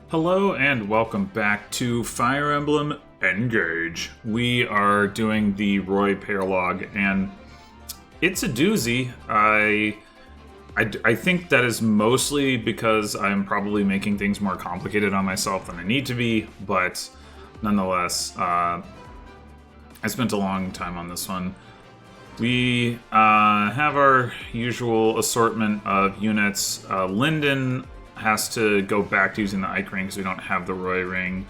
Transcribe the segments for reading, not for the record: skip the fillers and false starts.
Hello and welcome back to Fire Emblem Engage. We are doing the Roy Paralogue, and it's a doozy. I think that is mostly because I'm probably making things more complicated on myself than I need to be, but nonetheless, I spent a long time on this one. We have our usual assortment of units. Lyndon has to go back to using the Ike ring because we don't have the Roy ring,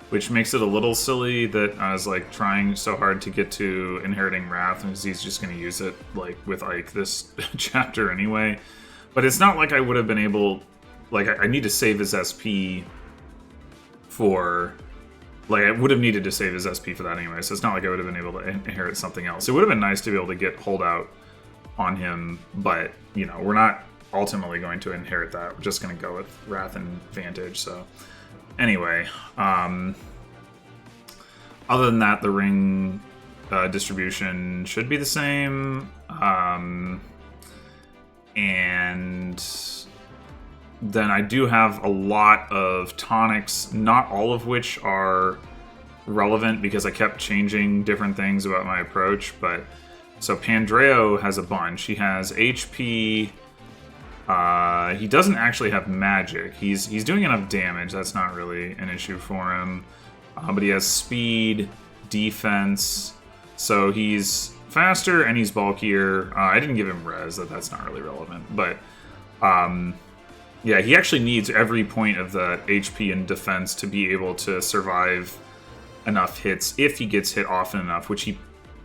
which makes it a little silly that I was like trying so hard to get to inheriting Wrath because he's just going to use it like with Ike this chapter anyway. But it's not like I would have been able, like I need to save his SP for, like I would have needed to save his SP for that anyway, so it's not like I would have been able to inherit something else. It would have been nice to be able to get holdout on him, but you know, we're not ultimately going to inherit that. We're just going to go with Wrath and Vantage. So anyway, other than that, the ring distribution should be the same. And then I do have a lot of tonics, not all of which are relevant because I kept changing different things about my approach. But so Pandreo has a bunch. He has HP. He doesn't actually have magic. He's doing enough damage. That's not really an issue for him. But he has speed, defense. So he's faster and he's bulkier. I didn't give him res. That's not really relevant. But yeah, he actually needs every point of the HP and defense to be able to survive enough hits if he gets hit often enough, which he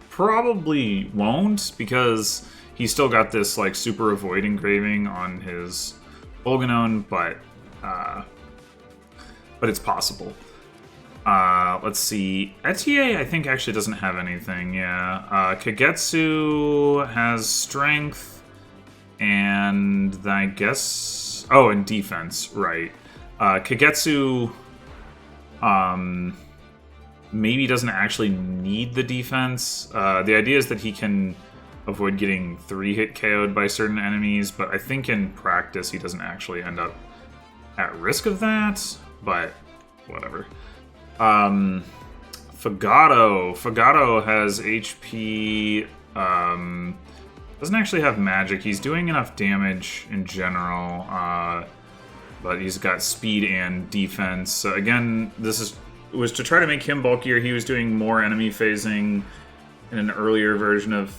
probably won't because he's still got this like super avoid engraving on his Olganon, but it's possible. Let's see. Etier, I think, actually doesn't have anything, yeah. Kagetsu has strength, and then I guess... Oh, and defense, right. Kagetsu maybe doesn't actually need the defense. The idea is that he can avoid getting 3-hit KO'd by certain enemies, but I think in practice he doesn't actually end up at risk of that, but whatever. Fagato has HP, doesn't actually have magic. He's doing enough damage in general, but he's got speed and defense. So again, this was to try to make him bulkier. He was doing more enemy phasing in an earlier version of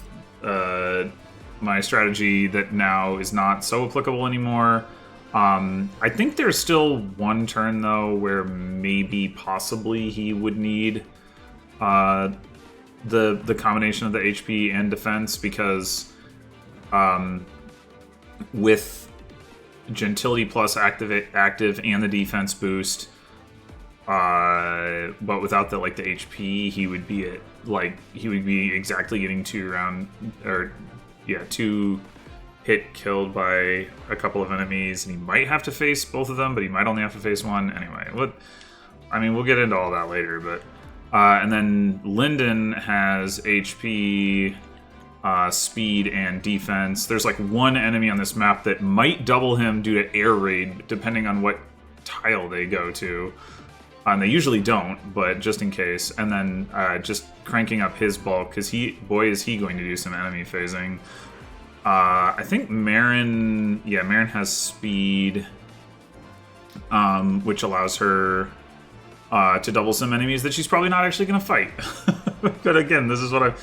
my strategy that now is not so applicable anymore. I think there's still one turn, though, where maybe, possibly, he would need the combination of the HP and defense, because with Gentility plus active and the defense boost, but without the HP, he would be at exactly getting 2 hit killed by a couple of enemies, and he might have to face both of them, but he might only have to face one. Anyway, we'll get into all that later, but and then Lyndon has HP, speed, and defense. There's like one enemy on this map that might double him due to air raid, depending on what tile they go to. And they usually don't, but just in case. And then just cranking up his bulk, because boy is he going to do some enemy phasing. I think Marin has speed, which allows her to double some enemies that she's probably not actually going to fight. But again, this is what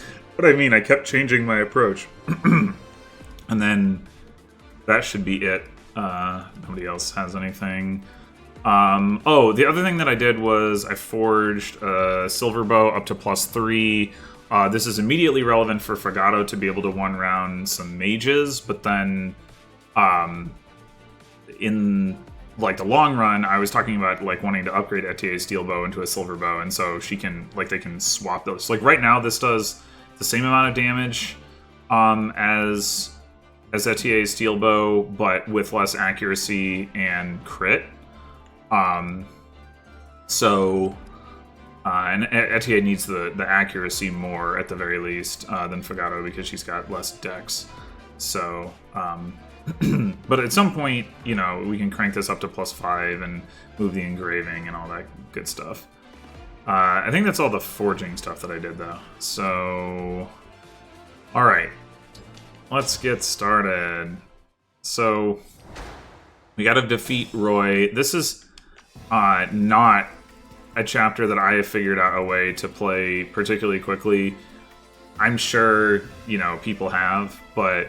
I mean. I kept changing my approach. And then that should be it. Nobody else has anything. The other thing that I did was I forged a silver bow up to +3. This is immediately relevant for Fagato to be able to one-round some mages, but then in the long run, I was talking about wanting to upgrade Etier's steel bow into a silver bow, and so she can they can swap those. Right now, this does the same amount of damage as Etier's steel bow, but with less accuracy and crit. And Etier needs the accuracy more, at the very least, than Fagato, because she's got less dex. So, But at some point, you know, we can crank this up to +5 and move the engraving and all that good stuff. I think that's all the forging stuff that I did, though. So, alright. Let's get started. So, we gotta defeat Roy. This is not a chapter that I have figured out a way to play particularly quickly. I'm sure, you know, people have, but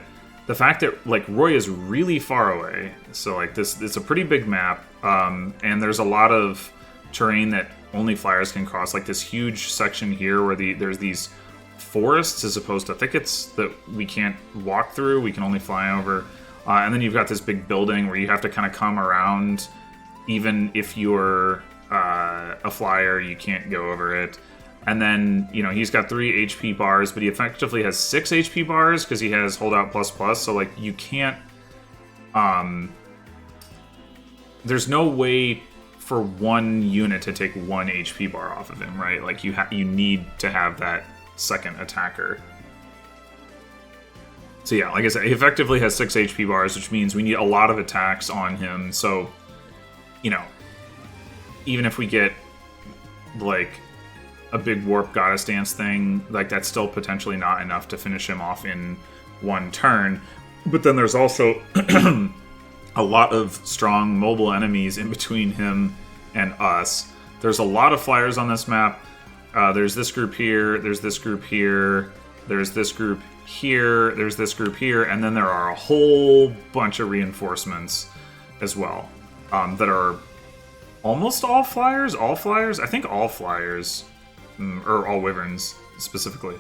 the fact that, like, Roy is really far away, so, like, it's a pretty big map, and there's a lot of terrain that only flyers can cross, like this huge section here where there's these forests as opposed to thickets that we can't walk through, we can only fly over. And then you've got this big building where you have to kind of come around. Even if you're a flyer, you can't go over it. And then, you know, he's got 3 HP bars, but he effectively has 6 HP bars because he has holdout ++. So, like, you can't... there's no way for one unit to take 1 HP bar off of him, right? Like, you need to have that second attacker. So yeah, like I said, he effectively has 6 HP bars, which means we need a lot of attacks on him. So, you know, even if we get, like, a big Warp Goddess Dance thing, like, that's still potentially not enough to finish him off in 1 turn. But then there's also a lot of strong mobile enemies in between him and us. There's a lot of flyers on this map. There's this group here, there's this group here, there's this group here, there's this group here, and then there are a whole bunch of reinforcements as well, that are almost all flyers? All flyers? I think all flyers, or all wyverns specifically.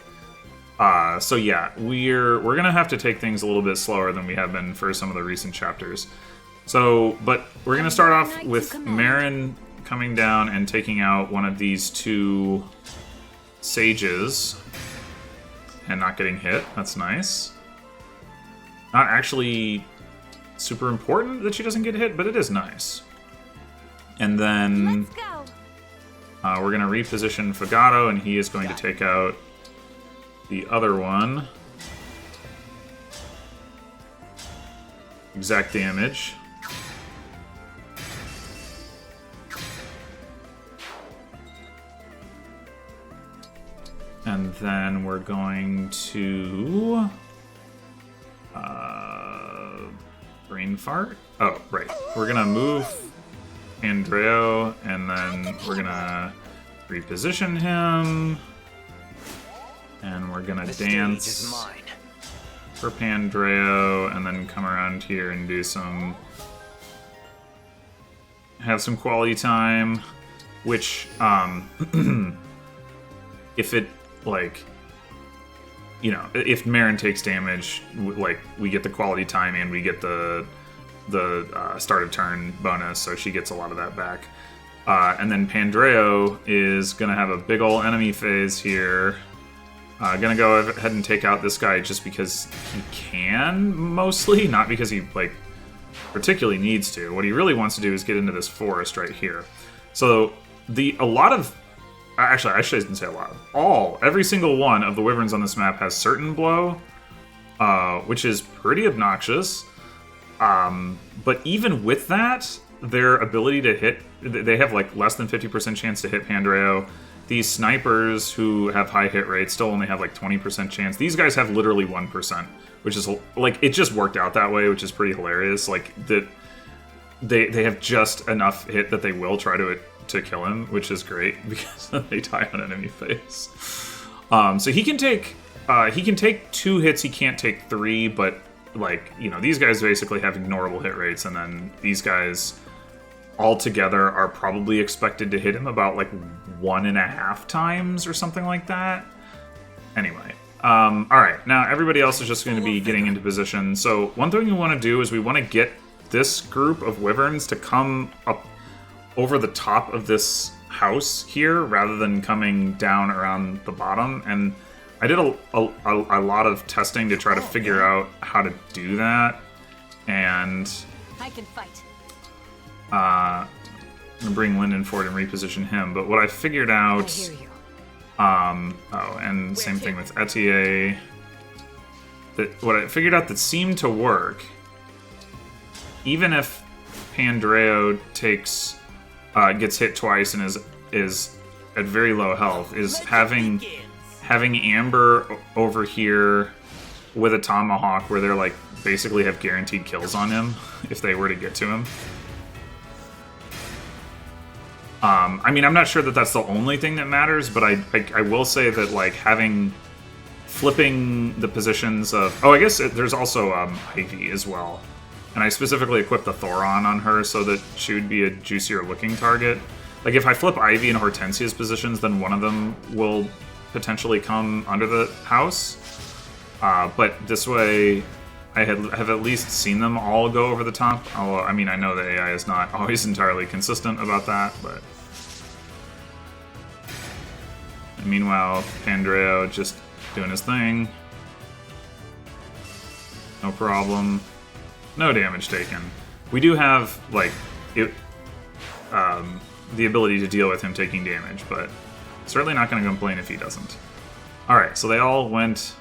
So yeah, we're gonna have to take things a little bit slower than we have been for some of the recent chapters. So, but we're gonna start off with Marin coming down and taking out one of these 2 sages and not getting hit. That's nice. Not actually super important that she doesn't get hit, but it is nice. And then we're gonna reposition Fagato, and he is going to take out the other one. Exact damage. And then we're going to... brain fart? Oh, right. We're gonna move Andreo, and then we're gonna reposition him. And we're gonna dance for Pandreo, and then come around here and do some... have some quality time, which, if it, like, you know, if Marin takes damage, like, we get the quality time and we get the start of turn bonus, so she gets a lot of that back. And then Pandreo is gonna have a big ol' enemy phase here. Gonna go ahead and take out this guy just because he can, mostly, not because he, like, particularly needs to. What he really wants to do is get into this forest right here. So, a lot of... Actually, I shouldn't say a lot. Every single one of the wyverns on this map has certain blow, which is pretty obnoxious. But even with that, their ability to hit... They have, like, less than 50% chance to hit Pandreo. These snipers who have high hit rates still only have, like, 20% chance. These guys have literally 1%, which is, like, it just worked out that way, which is pretty hilarious. Like, that they have just enough hit that they will try to kill him, which is great, because they die on enemy face. So he can take 2 hits, he can't take 3, but, like, you know, these guys basically have ignorable hit rates, and then these guys altogether are probably expected to hit him about, like, 1.5 times or something like that. Anyway, alright, now everybody else is just going to be getting into position. So one thing we want to do is we want to get this group of wyverns to come up over the top of this house here, rather than coming down around the bottom. And I did a lot of testing to try to figure out how to do that. And I can fight. I'm gonna bring Lyndon forward and reposition him. But what I figured out, I hear you. oh, and same thing with Etier. What I figured out that seemed to work even if Pandreo gets hit twice and is at very low health, is having Amber over here with a tomahawk where they're like basically have guaranteed kills on him if they were to get to him. I mean, I'm not sure that that's the only thing that matters, but I will say that like flipping the positions of... Oh, I guess there's also Ivy as well. And I specifically equipped the Thoron on her so that she would be a juicier looking target. Like if I flip Ivy and Hortensia's positions, then one of them will potentially come under the house. But this way, I have at least seen them all go over the top. Although, I mean, I know the AI is not always entirely consistent about that, but... And meanwhile, Pandreo just doing his thing. No problem. No damage taken. We do have, like, the ability to deal with him taking damage, but certainly not going to complain if he doesn't. Alright, so they all went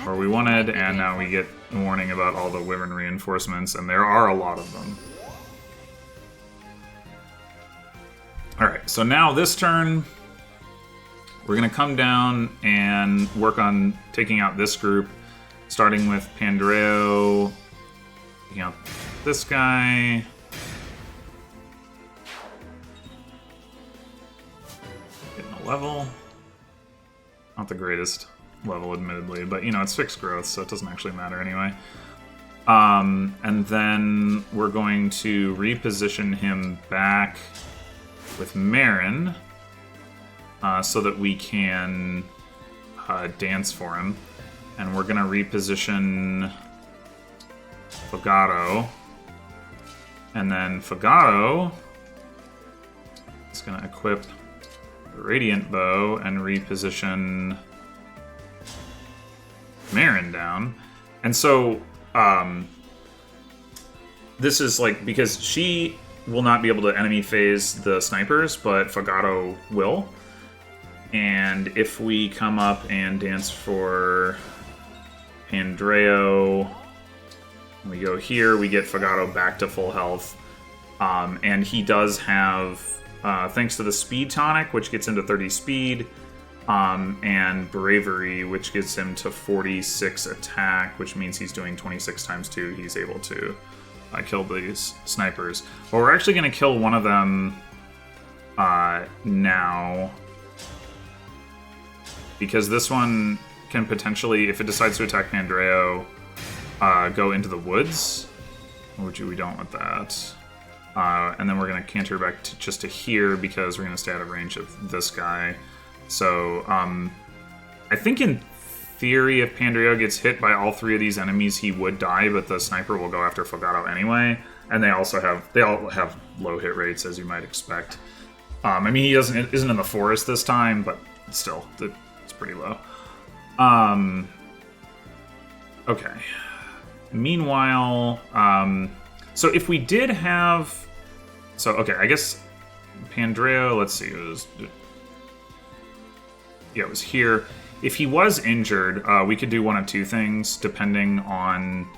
where we wanted, and now we get a warning about all the wyvern reinforcements, and there are a lot of them. Alright, so now this turn, we're going to come down and work on taking out this group, starting with Pandreo, taking out this guy. Getting a level. Not the greatest level, admittedly, but, you know, it's fixed growth, so it doesn't actually matter anyway. And then we're going to reposition him back with Marin, so that we can dance for him. And we're going to reposition Fogado. And then Fogado is going to equip the Radiant Bow and reposition Marin down. And so this is like, because she will not be able to enemy phase the snipers, but Fogado will. And if we come up and dance for Pandreo, we go here, we get Fogado back to full health. And he does have, thanks to the speed tonic, which gets him to 30 speed, and bravery, which gets him to 46 attack, which means he's doing 26 times 2. He's able to kill these snipers. But we're actually going to kill one of them now, because this one can potentially, if it decides to attack Pandreo, go into the woods, which we don't want that. And then we're going to canter back just to here, because we're going to stay out of range of this guy. So, I think in theory, if Pandreo gets hit by all three of these enemies, he would die, but the sniper will go after Fogado anyway. And they all have low hit rates, as you might expect. I mean, he isn't in the forest this time, but still, it's pretty low. Okay. Meanwhile, so if we did have... So, okay, I guess Pandreo, let's see, it was here. If he was injured, we could do one of two things, depending on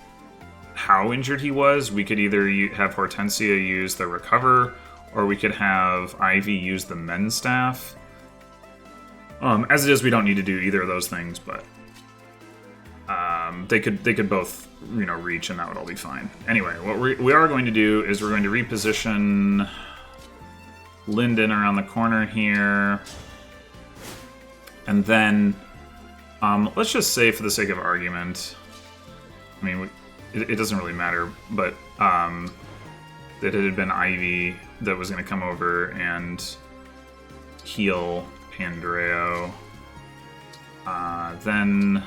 how injured he was. We could either have Hortensia use the Recover, or we could have Ivy use the Mend Staff. As it is, we don't need to do either of those things, but they could both, you know, reach, and that would all be fine. Anyway, what we are going to do is we're going to reposition Linden around the corner here, and then let's just say, for the sake of argument, I mean, it doesn't really matter, but that it had been Ivy that was going to come over and heal Pandreo. Then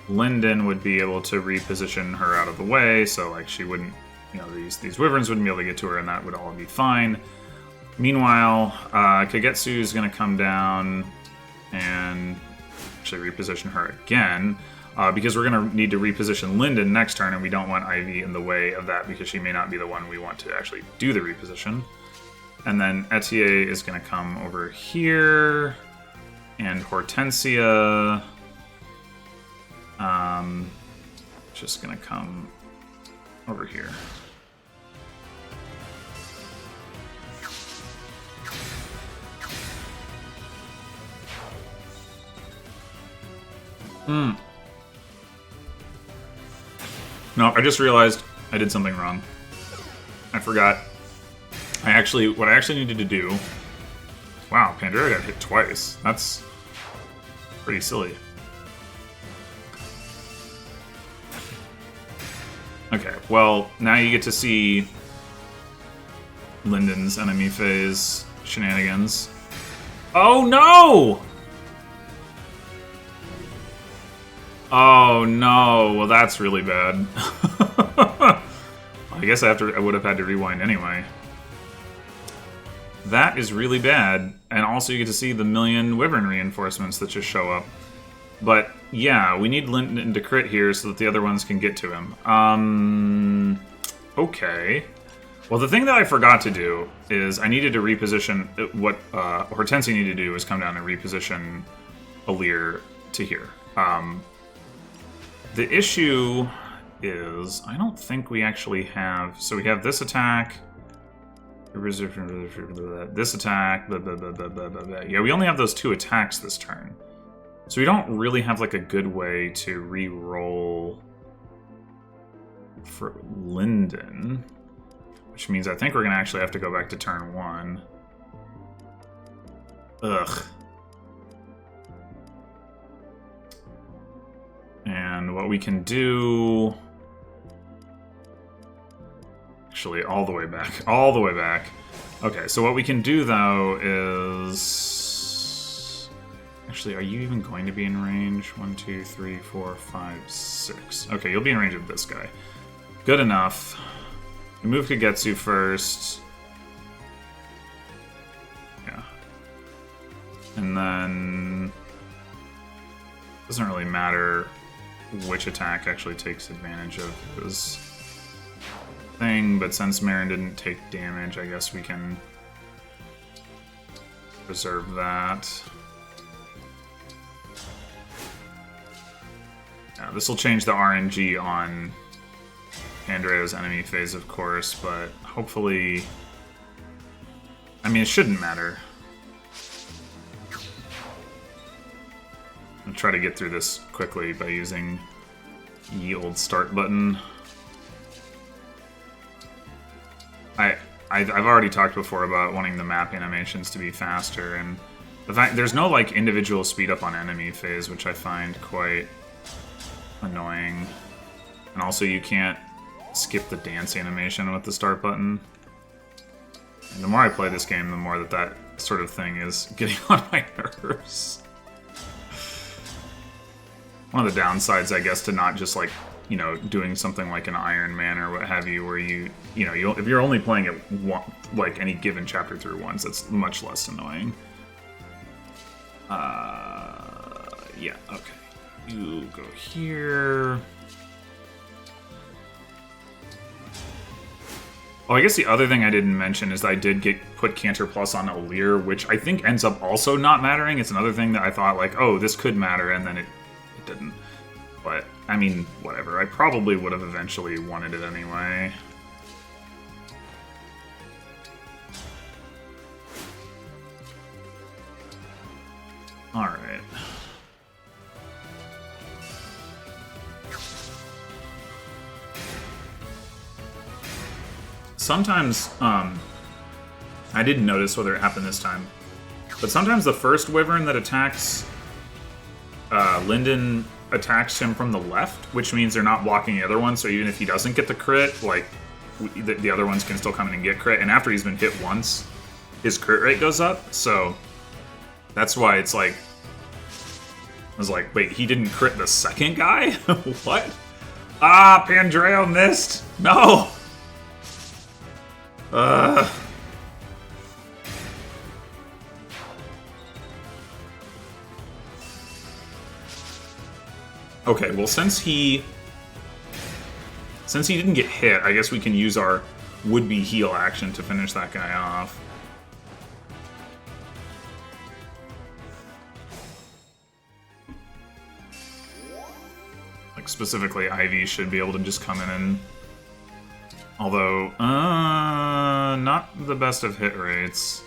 Linden would be able to reposition her out of the way, so like she wouldn't, you know, these wyverns wouldn't be able to get to her, and that would all be fine. Meanwhile, Kagetsu is going to come down and actually reposition her again, because we're going to need to reposition Linden next turn, and we don't want Ivy in the way of that, because she may not be the one we want to actually do the reposition. And then Etier is going to come over here, and Hortensia just going to come over here. No, I just realized I did something wrong. I forgot. What I actually needed to do... Wow, Pandora got hit twice. That's pretty silly. Okay, well, now you get to see Linden's enemy phase shenanigans. Oh no! Oh no, well that's really bad. I guess I would have had to rewind anyway. That is really bad, and also you get to see the million wyvern reinforcements that just show up. But yeah, we need Linden to crit here so that the other ones can get to him. Okay. Well, the thing that I forgot to do is I needed to reposition what Hortensia needed to do was come down and reposition Alir to here. The issue is I don't think we actually have. So we have this attack. This attack, blah, blah, blah, blah, blah, blah, blah. Yeah, we only have those 2 attacks this turn. So we don't really have like a good way to re-roll for Linden. Which means I think we're gonna actually have to go back to turn 1. Ugh. And what we can do... Actually, all the way back. All the way back. Okay, so what we can do, though, is... Actually, are you even going to be in range? 1, 2, 3, 4, 5, 6. Okay, you'll be in range of this guy. Good enough. We move Kagetsu first. Yeah. And then... Doesn't really matter which attack actually takes advantage of his thing, but since Marin didn't take damage, I guess we can preserve that. Yeah, this will change the RNG on Andreo's enemy phase, of course, but hopefully... I mean, it shouldn't matter. I'll try to get through this quickly by using ye old start button. I've already talked before about wanting the map animations to be faster, and the fact there's no like individual speed up on enemy phase, which I find quite annoying. And also you can't skip the dance animation with the start button. And the more I play this game, the more that sort of thing is getting on my nerves. One of the downsides, I guess, to not just like, you know, doing something like an Iron Man or what have you, where you know, if you're only playing it like any given chapter through once, it's much less annoying. Yeah, okay. You go here. Oh, I guess the other thing I didn't mention is that I did put Canter Plus on Alir, which I think ends up also not mattering. It's another thing that I thought, like, oh, this could matter, and then it didn't. But, I mean, whatever. I probably would have eventually wanted it anyway. Alright. Sometimes, I didn't notice whether it happened this time, but sometimes the first wyvern that attacks Linden attacks him from the left, which means they're not blocking the other one, so even if he doesn't get the crit, like, the other ones can still come in and get crit, and after he's been hit once, his crit rate goes up, so that's why it's like, I was like, wait, he didn't crit the second guy? What? Ah, Pandreo missed! No! Okay, well, since he didn't get hit, I guess we can use our would-be heal action to finish that guy off. Like, specifically, Ivy should be able to just come in and... Although, not the best of hit rates.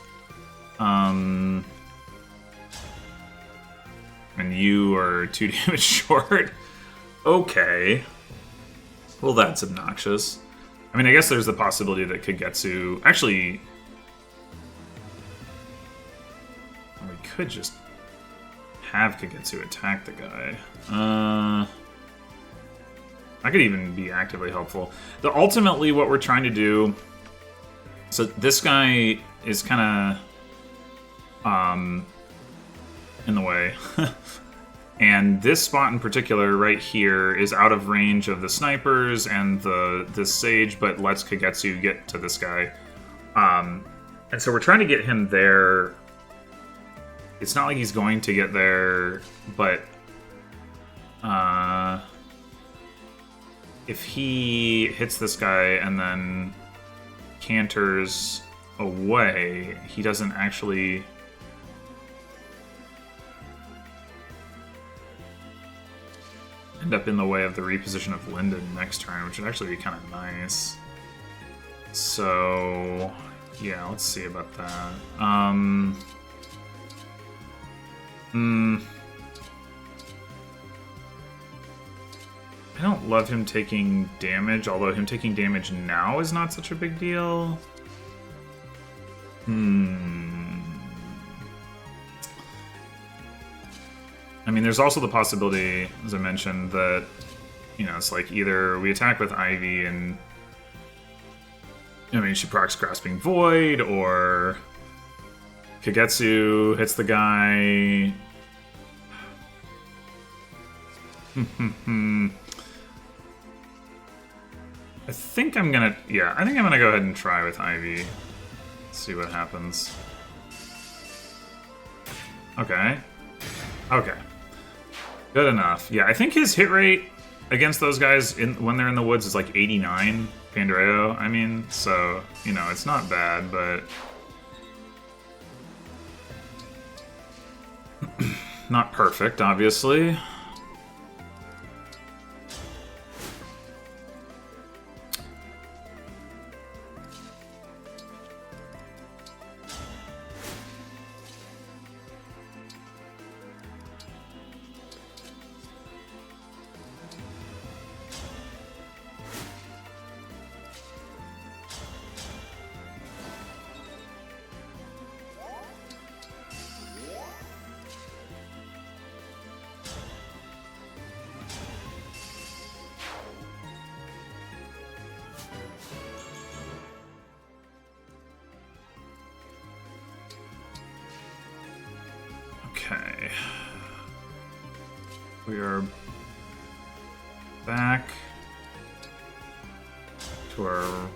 And you are 2 damage short. Okay. Well, that's obnoxious. I mean, I guess there's the possibility that Kagetsu... Actually... We could just have Kagetsu attack the guy. I could even be actively helpful. Ultimately, what we're trying to do... So this guy is kind of... in the way. And this spot in particular, right here, is out of range of the snipers and this sage, but lets Kagetsu get to this guy. And so we're trying to get him there. It's not like he's going to get there, but if he hits this guy and then canters away, he doesn't actually... end up in the way of the reposition of Linden next turn, which would actually be kind of nice. So, yeah, let's see about that. I don't love him taking damage, although him taking damage now is not such a big deal. I mean, there's also the possibility, as I mentioned, that, you know, it's like either we attack with Ivy and, I mean, she procs Grasping Void, or Kagetsu hits the guy. I think I'm gonna go ahead and try with Ivy. See what happens. Okay. Okay. Good enough. Yeah, I think his hit rate against those guys when they're in the woods is like 89, Pandreo, I mean, so, you know, it's not bad, but... not perfect, obviously. Okay. We are back to our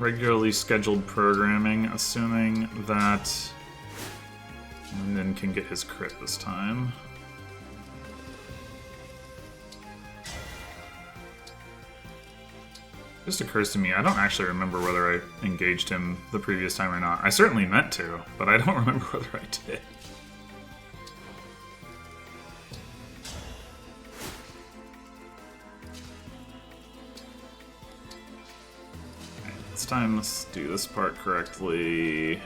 regularly scheduled programming, assuming that Linden can get his crit this time. It just occurs to me, I don't actually remember whether I engaged him the previous time or not. I certainly meant to, but I don't remember whether I did. This time, let's do this part correctly.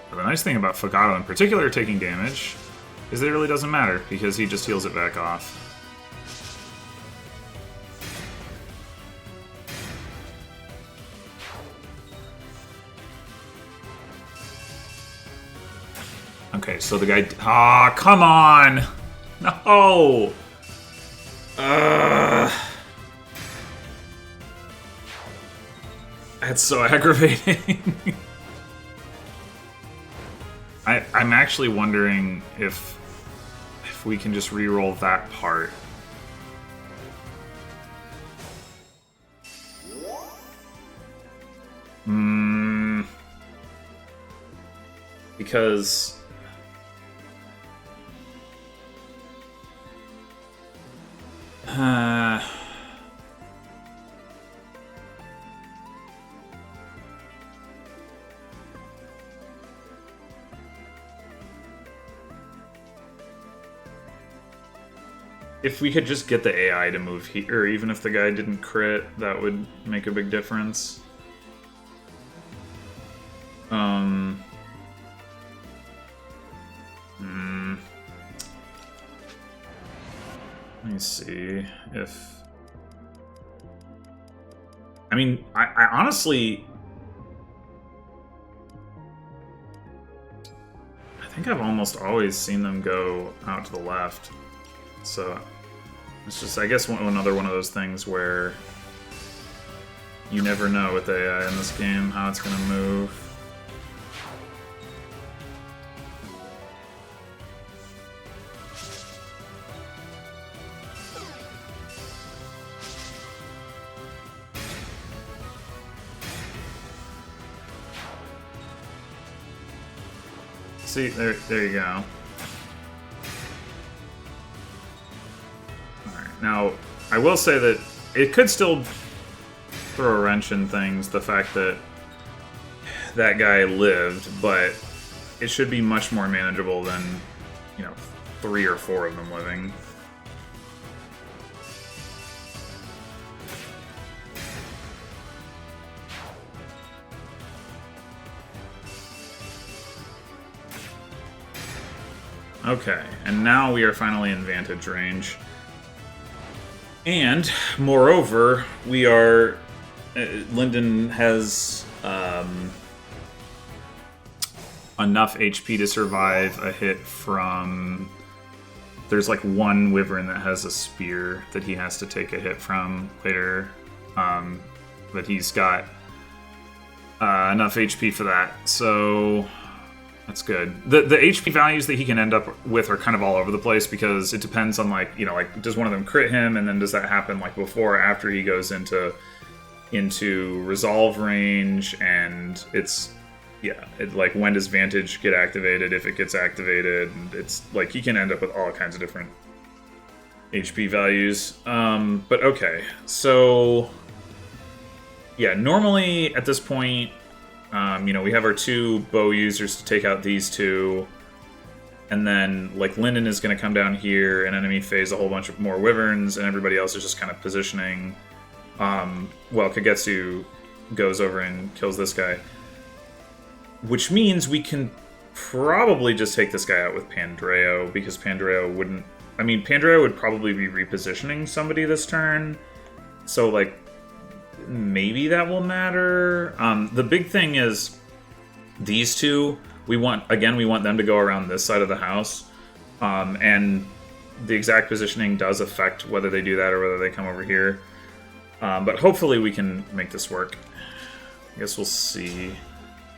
But the nice thing about Fogado in particular taking damage is that it really doesn't matter, because he just heals it back off. Okay, so the guy... Ah, come on! No! That's so aggravating. I'm actually wondering if we can just re-roll that part. Because... if we could just get the AI to move here, even if the guy didn't crit, that would make a big difference. Let me see if... I mean, I honestly... I think I've almost always seen them go out to the left. So, it's just, I guess, another one of those things where you never know with AI in this game how it's going to move. See, there you go. Alright, now, I will say that it could still throw a wrench in things, the fact that that guy lived, but it should be much more manageable than, 3 or 4 of them living. Okay, and now we are finally in vantage range. And, moreover, we are... Lyndon has enough HP to survive a hit from... There's like one wyvern that has a spear that he has to take a hit from later. But he's got enough HP for that, so... That's good. The HP values that he can end up with are kind of all over the place because it depends on, like, does one of them crit him, and then does that happen, like, before or after he goes into resolve range, and it's, like, when does Vantage get activated, if it gets activated, and it's, like, he can end up with all kinds of different HP values. But okay, so, yeah, normally at this point, we have our 2 bow users to take out these 2, and then, like, Lyndon is going to come down here and enemy phase a whole bunch of more wyverns, and everybody else is just kind of positioning, while Kagetsu goes over and kills this guy. Which means we can probably just take this guy out with Pandreo, because Pandreo wouldn't... I mean, Pandreo would probably be repositioning somebody this turn, so, like, maybe that will matter. The big thing is these 2, we want them to go around this side of the house, and the exact positioning does affect whether they do that or whether they come over here, but hopefully we can make this work. I guess we'll see.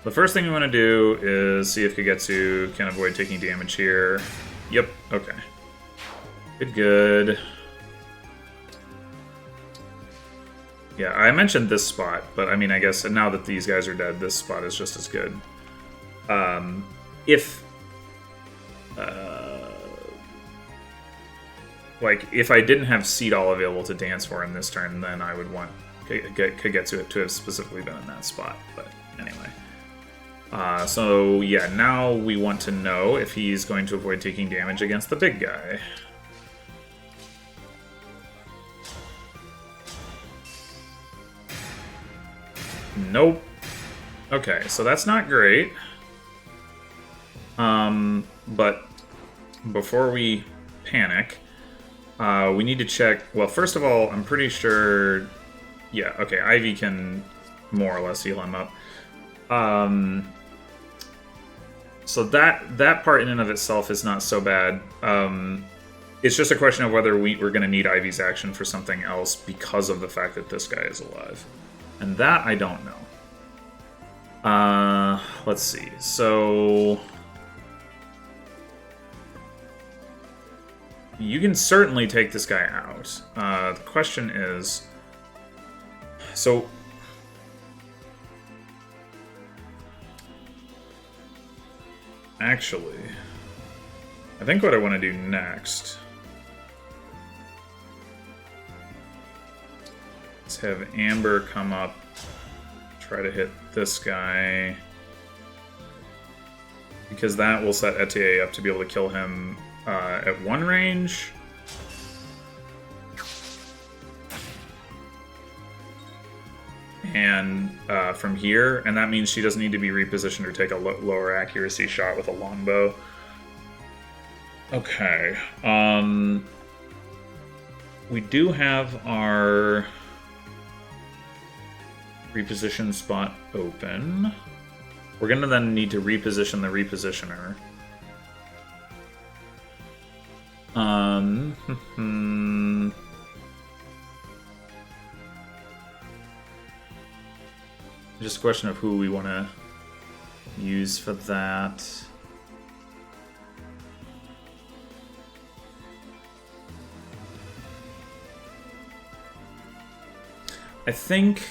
The first thing we want to do is see if Kagetsu can avoid taking damage here. Yep, okay. Good. Yeah, I mentioned this spot, but I mean, I guess now that these guys are dead, this spot is just as good. If I didn't have Seed All available to dance for in this turn, then I would want Kagetsu to have specifically been in that spot, but anyway. So yeah, now we want to know if he's going to avoid taking damage against the big guy. Nope. Okay, so that's not great. But before we panic, we need to check... Well, first of all, I'm pretty sure... Yeah, okay, Ivy can more or less heal him up. So that part in and of itself is not so bad. It's just a question of whether we're going to need Ivy's action for something else because of the fact that this guy is alive. And that I don't know. Let's see. So you can certainly take this guy out. The question is, so actually, I think what I want to do next is have Amber come up, try to hit this guy, because that will set Etier up to be able to kill him at one range. and from here, and that means she doesn't need to be repositioned or take a lower accuracy shot with a longbow. Okay. We do have our reposition spot open. We're going to then need to reposition the repositioner. Just a question of who we want to use for that. I think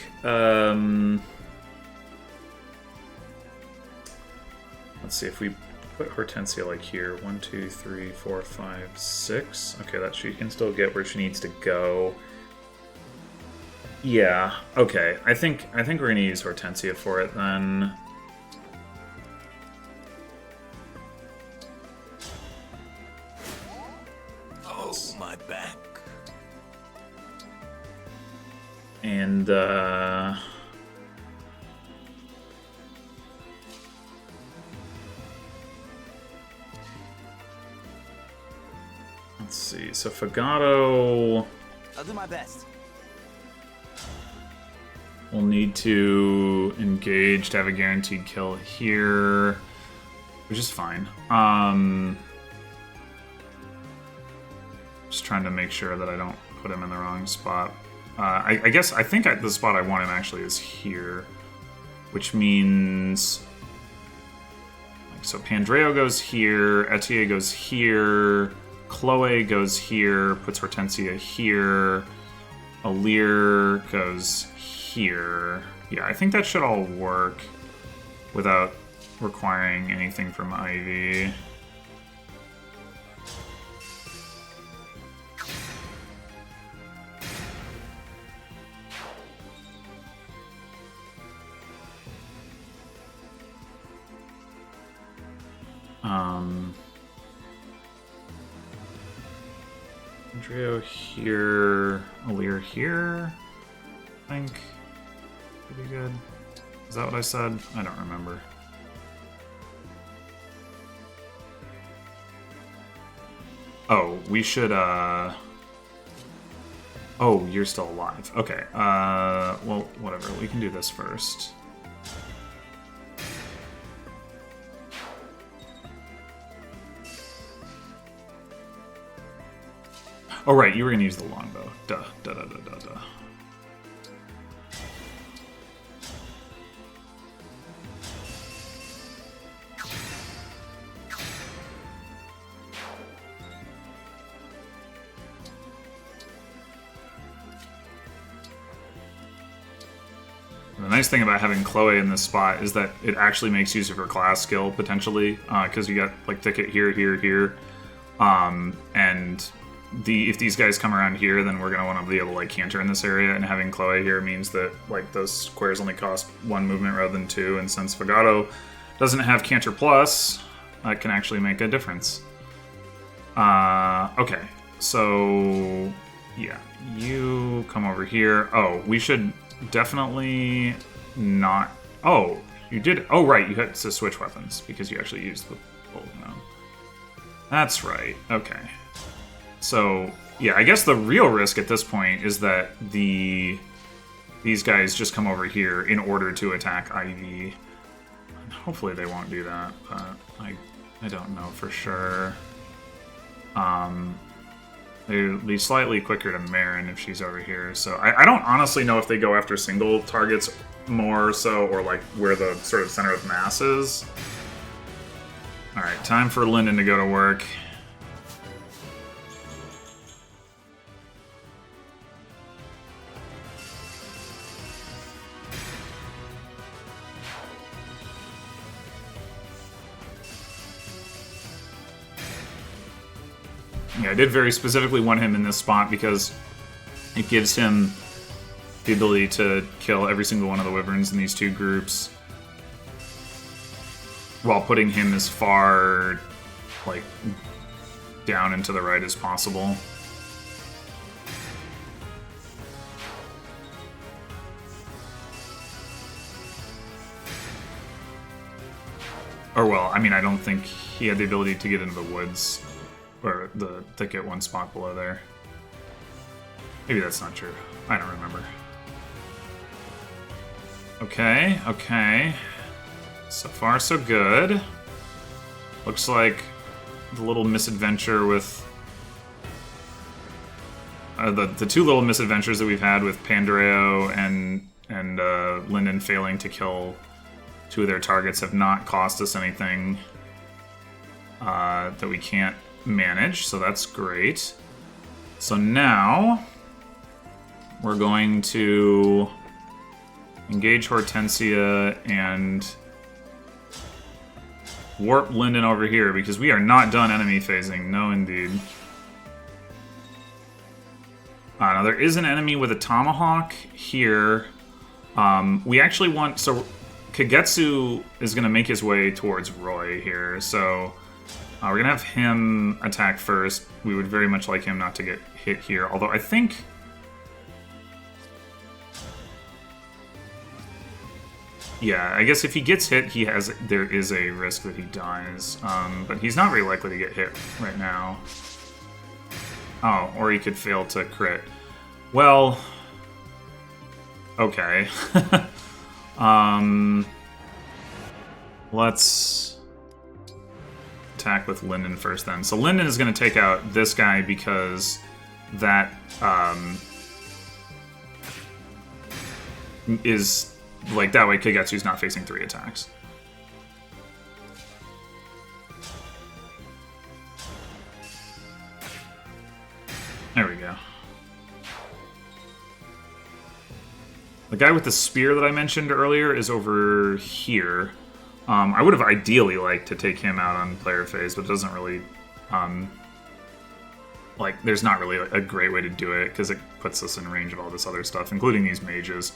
let's see if we put Hortensia like here. 1, 2, 3, 4, 5, 6. Okay, that she can still get where she needs to go. Yeah. Okay. I think we're gonna use Hortensia for it then. Oh, my back. And let's see. So Fagato, I'll do my best. We'll need to engage to have a guaranteed kill here, which is fine. Just trying to make sure that I don't put him in the wrong spot. I think the spot I want him actually is here, which means like, so Pandreo goes here, Etier goes here, Chloe goes here, puts Hortensia here, Alir goes here. Yeah, I think that should all work without requiring anything from Ivy. Andrea here, Alir here, I think. Pretty good. Is that what I said? I don't remember. Oh, we should, Oh, you're still alive. Okay, well, whatever. We can do this first. Oh, right, you were gonna use the longbow. Duh. The nice thing about having Chloe in this spot is that it actually makes use of her class skill, potentially, because you got, like, Thicket here, and if these guys come around here, then we're going to want to be able to, like, canter in this area, and having Chloe here means that, like, those squares only cost 1 movement rather than 2, and since Fagato doesn't have canter plus, that can actually make a difference. Okay, so, yeah, you come over here. Oh, we should definitely not... Oh, you did... Oh, right, you had to switch weapons, because you actually used the Bolton. That's right, okay. So, yeah, I guess the real risk at this point is that these guys just come over here in order to attack Ivy. Hopefully they won't do that, but I don't know for sure. They'd be slightly quicker to Marin if she's over here. So I don't honestly know if they go after single targets more so, or like where the sort of center of mass is. Alright, time for Lyndon to go to work. Yeah, I did very specifically want him in this spot because it gives him the ability to kill every single one of the wyverns in these 2 groups while putting him as far, like, down and to the right as possible. Or, well, I mean, I don't think he had the ability to get into the woods. Or the thicket one spot below there. Maybe that's not true. I don't remember. Okay, okay. So far, so good. Looks like the little misadventure with... the two little misadventures that we've had with Pandreo and Linden failing to kill two of their targets have not cost us anything that we can't manage, so that's great. So now we're going to engage Hortensia and warp Linden over here because we are not done enemy phasing. No, indeed. Now there is an enemy with a tomahawk here. We actually want... So Kagetsu is going to make his way towards Roy here, so we're going to have him attack first. We would very much like him not to get hit here, although I think... Yeah, I guess if he gets hit, there is a risk that he dies, but he's not very likely to get hit right now. Oh, or he could fail to crit. Well, okay. Let's attack with Linden first then. So Linden is going to take out this guy because that is, like, that way Kagetsu's not facing 3 attacks. There we go. The guy with the spear that I mentioned earlier is over here. I would have ideally liked to take him out on player phase, but it doesn't really... like, there's not really a great way to do it, because it puts us in range of all this other stuff, including these mages.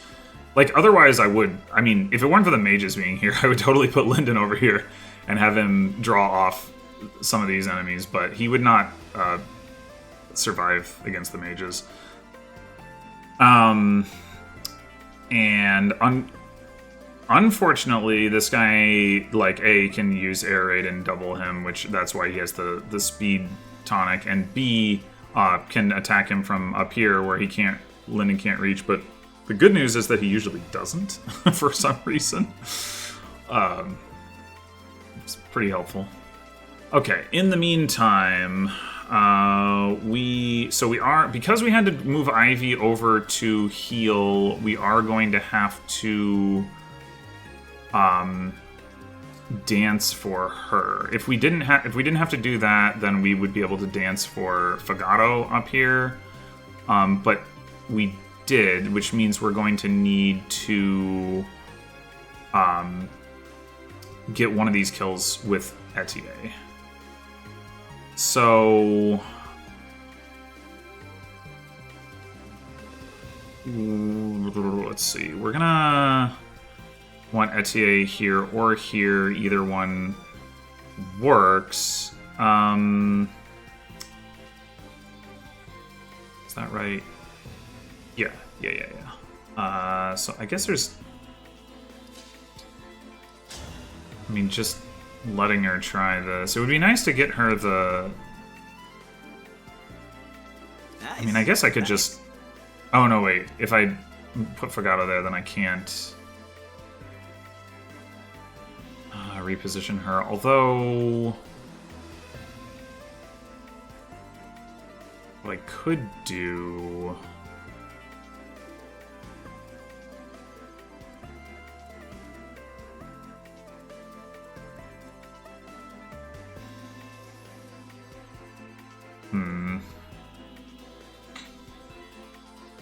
Like, otherwise I would... I mean, if it weren't for the mages being here, I would totally put Linden over here and have him draw off some of these enemies, but he would not survive against the mages. And unfortunately, this guy, like, A, can use air raid and double him, which that's why he has the speed tonic, and B, can attack him from up here where Linden can't reach, but the good news is that he usually doesn't, for some reason. It's pretty helpful. Okay, in the meantime, because we had to move Ivy over to heal, we are going to have to dance for her. If we didn't have to do that, then we would be able to dance for Fagato up here. But we did, which means we're going to need to get one of these kills with Etier. So let's see. We're gonna want Etier here or here. Either one works. Is that right? Yeah. So I guess there's... I mean, just letting her try this. It would be nice to get her the... Nice. I mean, I guess I could just... Oh, no, wait. If I put Fagato there, then I can't reposition her. Although... what I could do...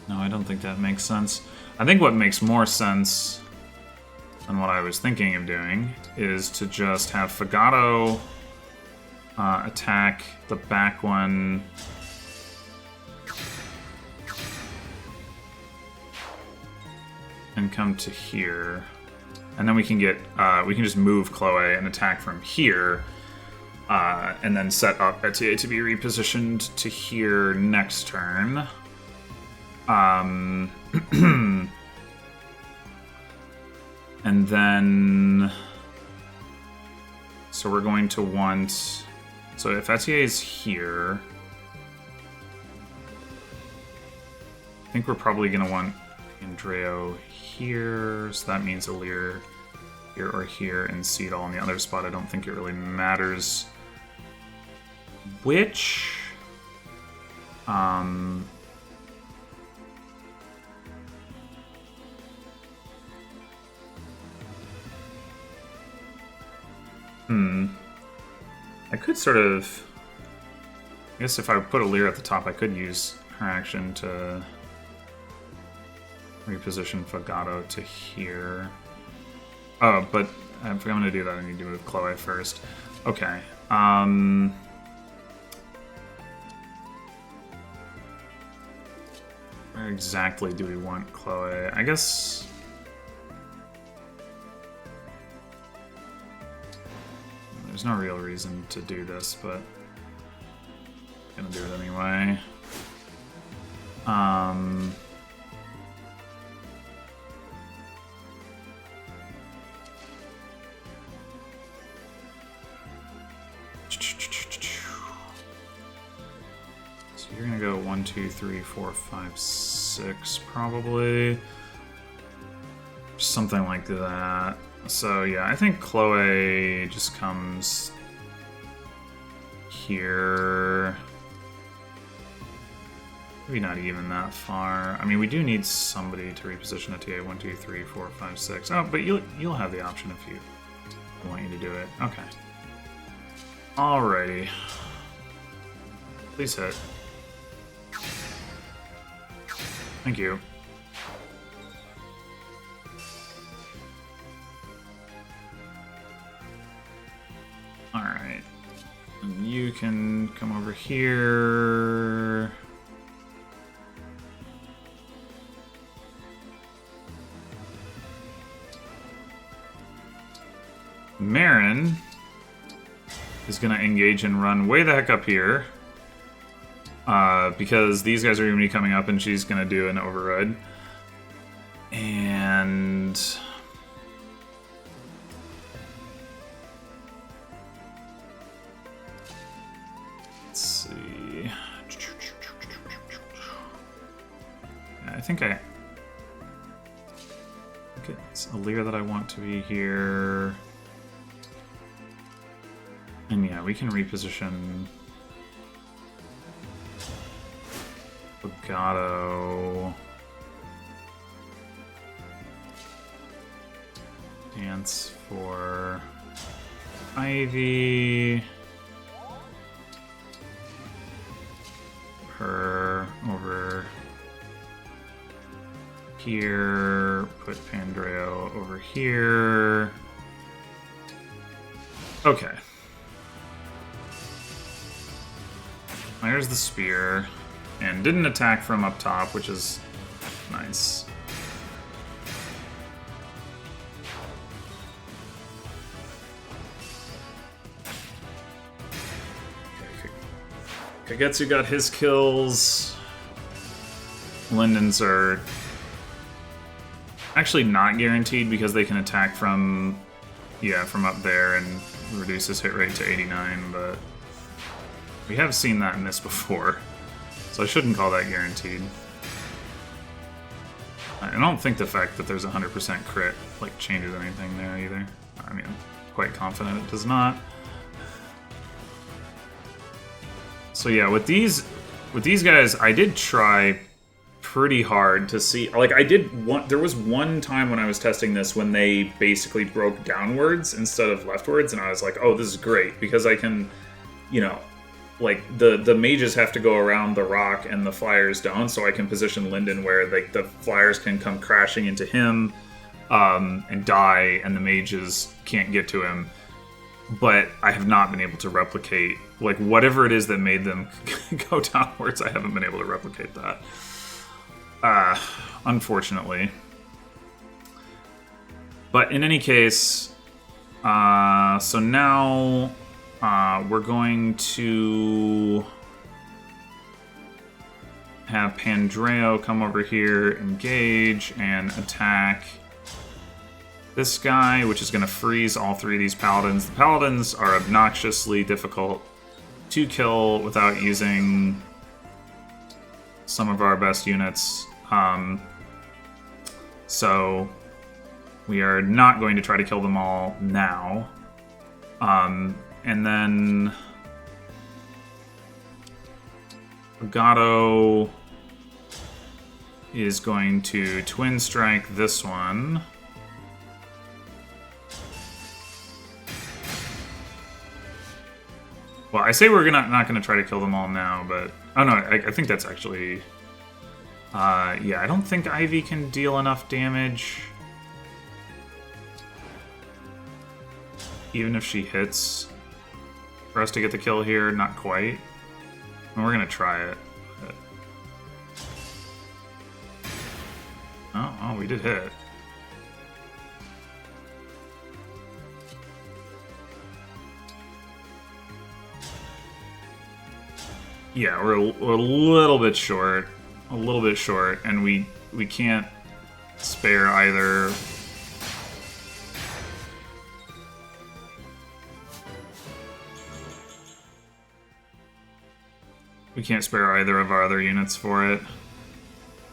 No, I don't think that makes sense. I think what makes more sense than what I was thinking of doing is to just have Fagato attack the back one. And come to here. And then we can get, we can just move Chloe and attack from here. And then set up Etier to be repositioned to here next turn. And then So we're going to want... So if Etier is here... I think we're probably going to want Andreo here, so that means Alir here or here, and Seedall on the other spot. I don't think it really matters which. I could sort of... I guess if I put Alir at the top, I could use her action to reposition Fagato to here. Oh, but if I'm going to do that, I need to move Chloe first. Okay. Where exactly do we want Chloe? I guess... There's no real reason to do this, but I'm gonna do it anyway. So you're gonna go 1, 2, 3, 4, 5, 6, probably. Something like that. So yeah, I think Chloe just comes here. Maybe not even that far. I mean, we do need somebody to reposition a TA. 1, 2, 3, 4, 5, 6. Oh, but you'll have the option if I want you to do it. Okay. Alrighty. Please hit. Thank you. Alright. And you can come over here. Marin is going to engage and run way the heck up here. Because these guys are going to be coming up and she's going to do an override. And... let's see... I think it's Alir that I want to be here. And yeah, we can reposition Legato. Dance for Ivy. Her over here. Put Pandreo over here. Okay. There's the spear. And didn't attack from up top, which is nice. Okay, Kagetsu got his kills. Linden's are actually not guaranteed because they can attack from up there and reduce his hit rate to 89, but we have seen that in this before. So I shouldn't call that guaranteed. I don't think the fact that there's 100% crit changes anything there either. I mean, I'm quite confident it does not. So yeah, with these guys, I did try pretty hard to see. There was one time when I was testing this when they basically broke downwards instead of leftwards, and I was like, oh, this is great because I can, the mages have to go around the rock and the flyers don't, so I can position Linden where the flyers can come crashing into him and die, and the mages can't get to him. But I have not been able to replicate, whatever it is that made them go downwards, I haven't been able to replicate that. Unfortunately. But in any case, so now... we're going to have Pandreo come over here, engage, and attack this guy, which is going to freeze all three of these paladins. The paladins are obnoxiously difficult to kill without using some of our best units. So we are not going to try to kill them all now. And then Legato is going to twin strike this one. Well, I say we're not going to try to kill them all now, but... Oh no, I think that's actually... yeah, I don't think Ivy can deal enough damage. Even if she hits. For us to get the kill here, not quite. And we're going to try it. But... Oh, we did hit. Yeah, we're a little bit short. A little bit short, and we can't spare either. We can't spare either of our other units for it.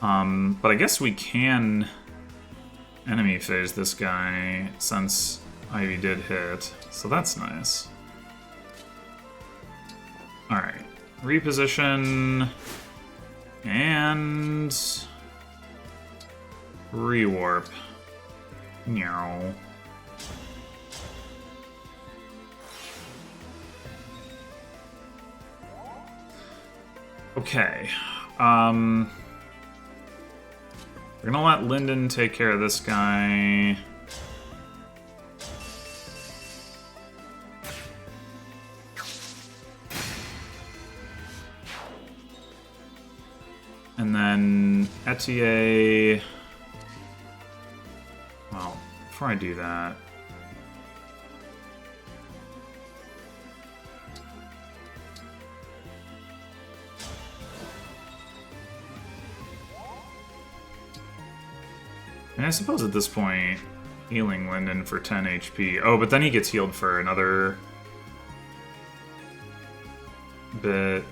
But I guess we can enemy phase this guy since Ivy did hit, so that's nice. Alright. Reposition and rewarp. Meow. Okay. We're gonna let Lyndon take care of this guy. And then Etier... Well, before I do that... And I suppose at this point, healing Lyndon for 10 HP. Oh, but then he gets healed for another bit.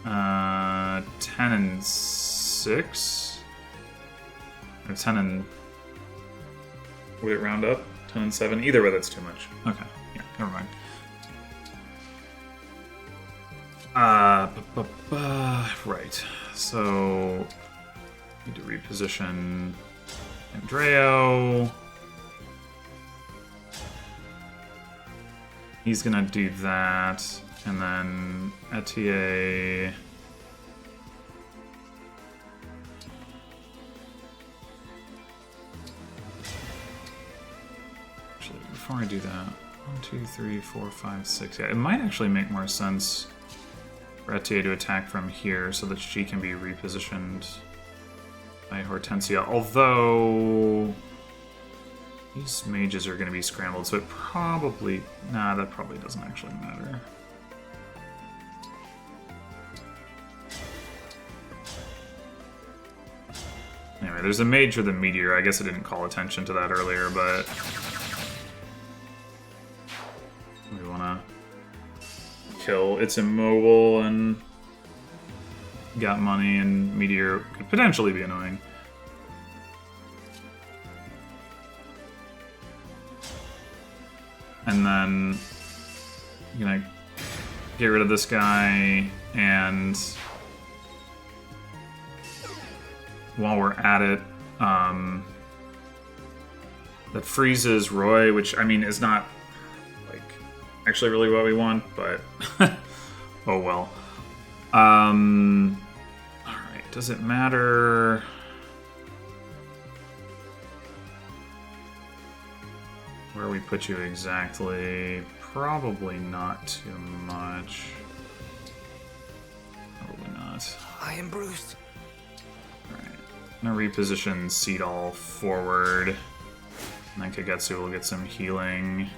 10 and 6? Or 10 and... Would it round up? 10 and 7? Either way, that's too much. Okay, yeah, never mind. Right, so... Need to reposition Andreo. He's gonna do that, and then Etier. Actually, before I do that, 1, 2, 3, 4, 5, 6. Yeah, it might actually make more sense for Etier to attack from here so that she can be repositioned by Hortensia, although these mages are going to be scrambled, so it probably... Nah, that probably doesn't actually matter. Anyway, there's a mage with a meteor. I guess I didn't call attention to that earlier, but... We want to kill. It's immobile and... got money, and meteor could potentially be annoying. And then you're gonna get rid of this guy, and while we're at it, that freezes Roy, which I mean is not like actually really what we want, but oh well. Alright, does it matter? Where we put you exactly? Probably not too much. Probably not. I am bruised. Alright. I'm gonna reposition Seedall forward. And then Kagetsu will get some healing.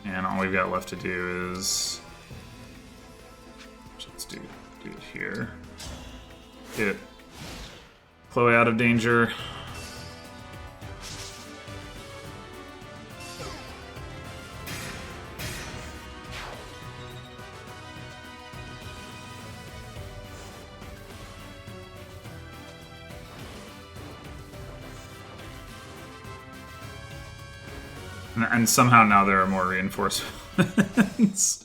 And all we've got left to do is... Let's do it here. Get Chloe out of danger. And somehow now there are more reinforcements.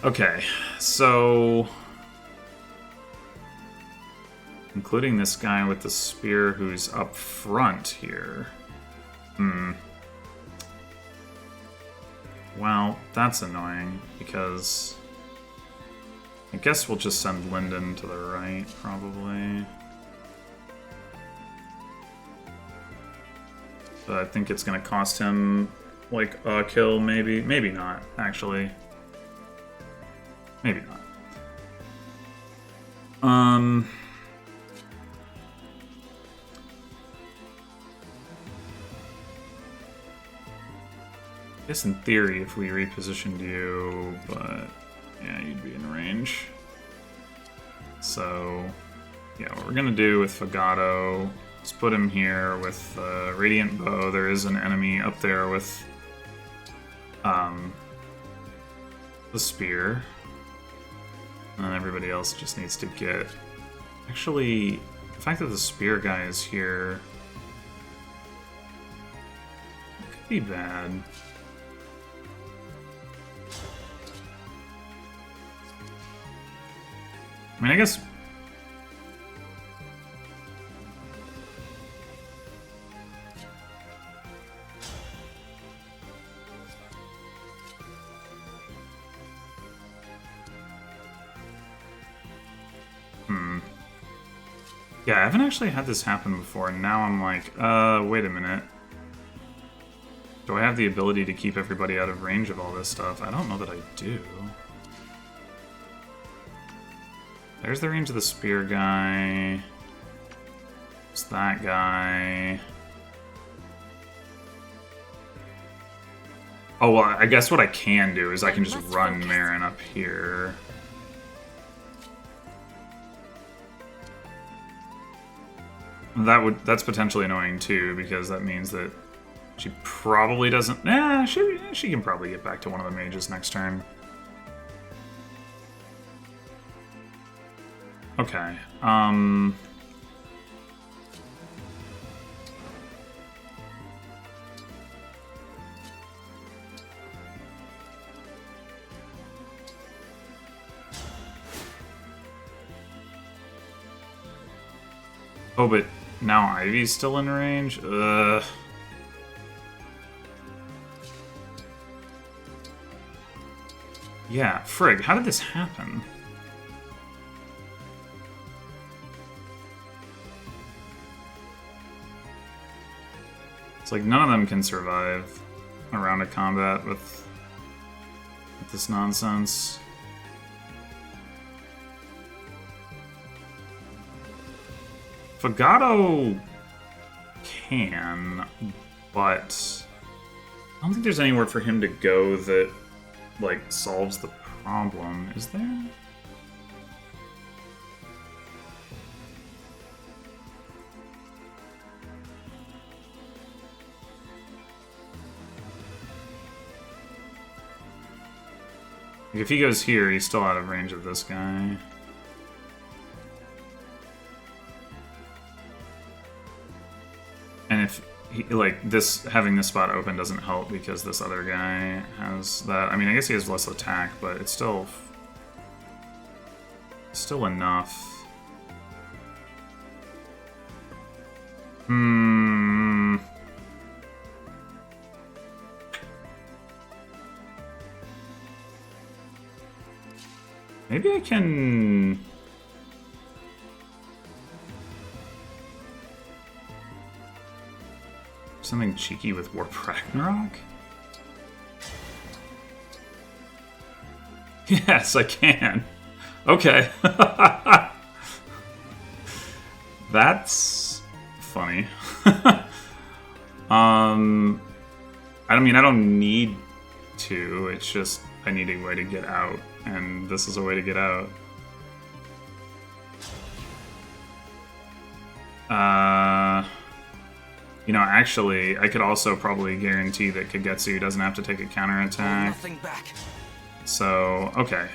Okay, so... including this guy with the spear who's up front here. Well, that's annoying, because... I guess we'll just send Lyndon to the right, probably. But I think it's gonna cost him, like, a kill, maybe. Maybe not, actually. Maybe not. I guess in theory, if we repositioned you, but yeah, you'd be in range. So, yeah, what we're gonna do with Fagato, let's put him here with Radiant Bow. There is an enemy up there with the spear. And everybody else just needs to get... Actually, the fact that the spear guy is here could be bad. I mean, I guess... Yeah, I haven't actually had this happen before, and now I'm like, wait a minute. Do I have the ability to keep everybody out of range of all this stuff? I don't know that I do. There's the range of the spear guy. It's that guy. Oh, well, I guess what I can do is I can just run Marin up here. That's potentially annoying too, because that means that she probably doesn't... she can probably get back to one of the mages next turn. Okay, oh, but now Ivy's still in range? Ugh. Yeah, frig, how did this happen? It's like none of them can survive a round of combat with this nonsense. Fagato can, but I don't think there's anywhere for him to go that, like, solves the problem. Is there? If he goes here, he's still out of range of this guy. And if he, like, this, having this spot open doesn't help because this other guy has that. I mean, I guess he has less attack, but it's still enough. Maybe I can... something cheeky with Warp Ragnarok? Yes, I can. Okay. That's funny. I mean, I don't need to. It's just I need a way to get out, and this is a way to get out. You know, actually, I could also probably guarantee that Kagetsu doesn't have to take a counterattack. Nothing back. So, okay.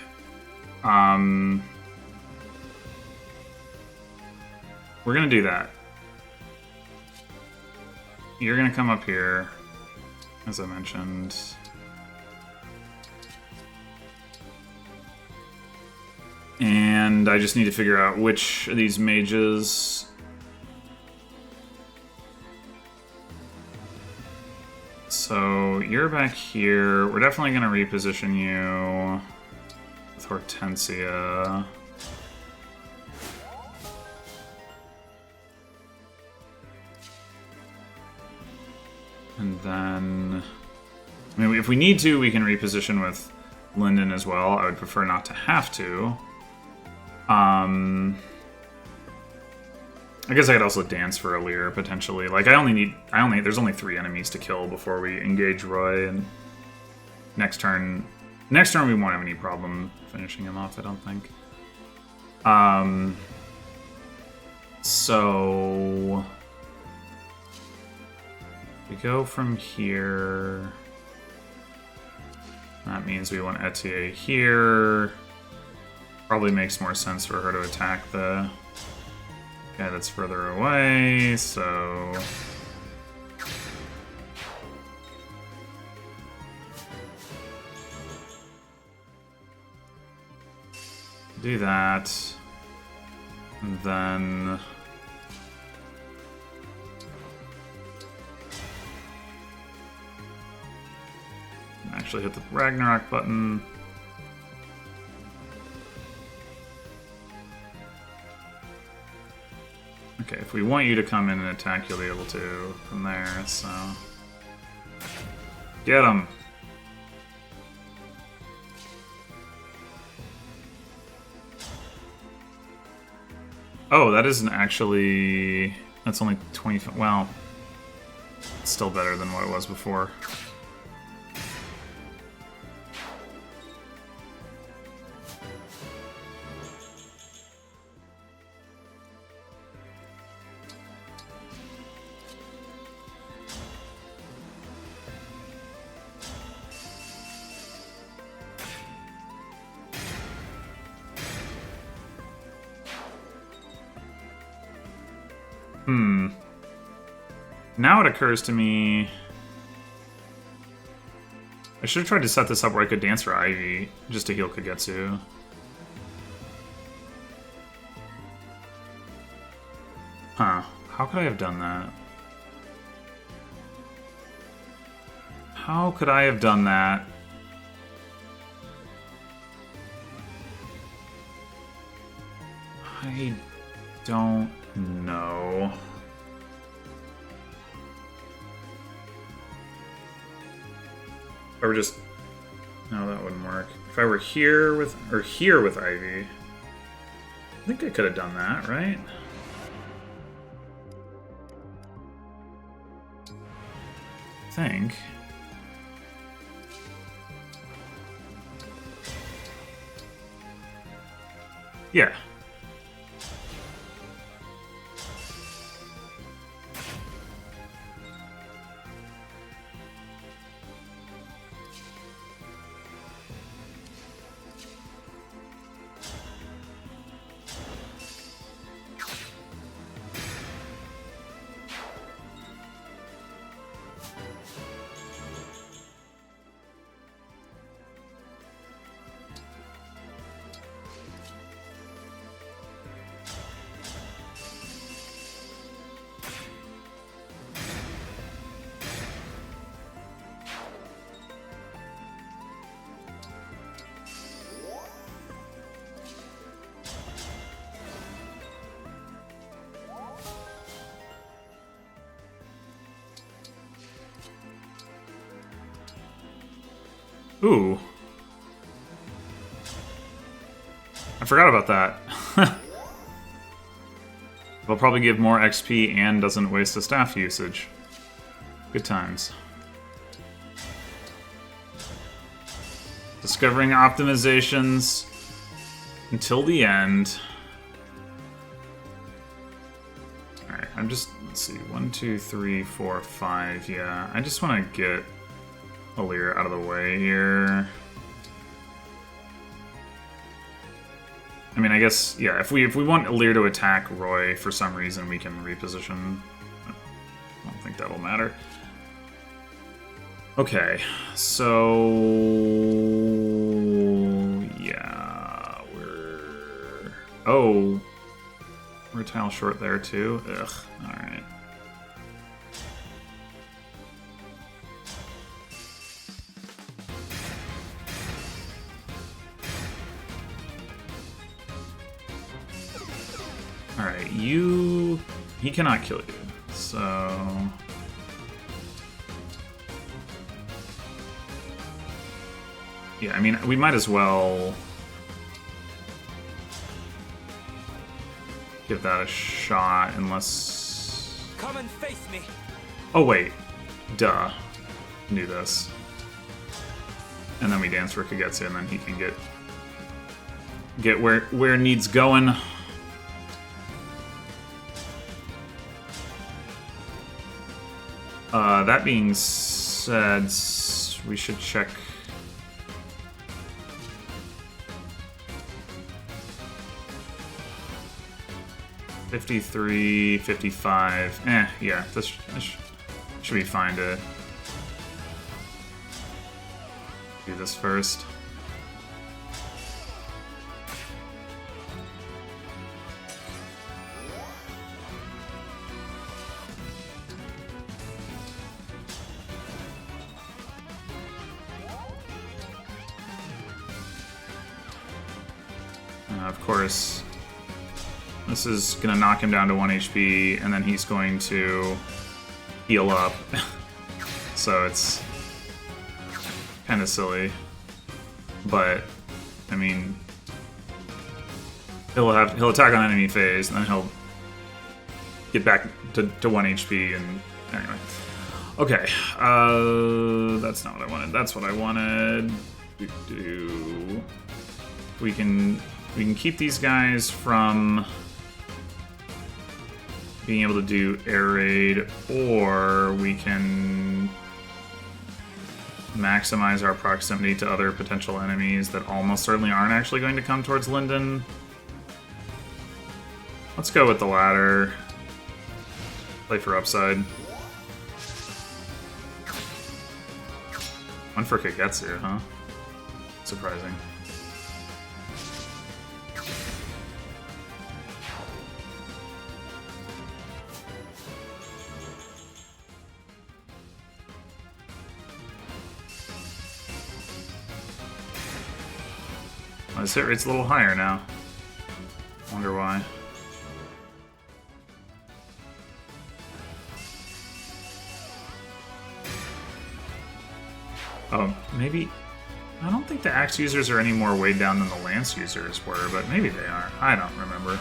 We're gonna do that. You're gonna come up here. as I mentioned. And I just need to figure out which of these mages... So, you're back here. We're definitely going to reposition you with Hortensia. And then... I mean, if we need to, we can reposition with Lyndon as well. I would prefer not to have to. I guess I could also dance for a Lear, potentially. Like, there's only 3 enemies to kill before we engage Roy, and next turn we won't have any problem finishing him off, I don't think. So... we go from here... That means we want Etier here. Probably makes more sense for her to attack the guy that's further away, so... do that. And then... actually hit the Ragnarok button. Okay, if we want you to come in and attack, you'll be able to from there, so... get him! Oh, that isn't actually... that's only 20... well... it's still better than what it was before. Now it occurs to me... I should have tried to set this up where I could dance for Ivy, just to heal Kagetsu. Huh. How could I have done that? How could I have done that? I don't know. If I were just... no, that wouldn't work. If I were here with... or here with Ivy... I think I could have done that, right? I think... yeah. Ooh. I forgot about that. They'll probably give more XP and doesn't waste the staff usage. Good times. Discovering optimizations until the end. Alright, I'm just... let's see. 1, 2, 3, 4, 5. Yeah, I just want to get Alear out of the way here. I mean, I guess, yeah, if we want Alear to attack Roy for some reason, we can reposition. I don't think that'll matter. Okay, so yeah, we're a tile short there too. Ugh. All right. All right, he cannot kill you, so. Yeah, I mean, we might as well give that a shot, unless... Come and face me. Oh, wait. Duh. Knew this. And then we dance for Kagetsu, and then he can get where needs going. That being said, we should check... 53, 55. Yeah, this should be fine to do this first. Of course, this is gonna knock him down to 1 HP, and then he's going to heal up. So it's kind of silly, but I mean, he'll attack on enemy phase, and then he'll get back to 1 HP. And anyway, okay, that's not what I wanted. That's what I wanted. We can keep these guys from being able to do air raid, or we can maximize our proximity to other potential enemies that almost certainly aren't actually going to come towards Linden. Let's go with the latter. Play for upside. One for Kagetsu, huh? Surprising. His hit rate's a little higher now. Wonder why. Oh, maybe... I don't think the axe users are any more weighed down than the lance users were, but maybe they are. I don't remember.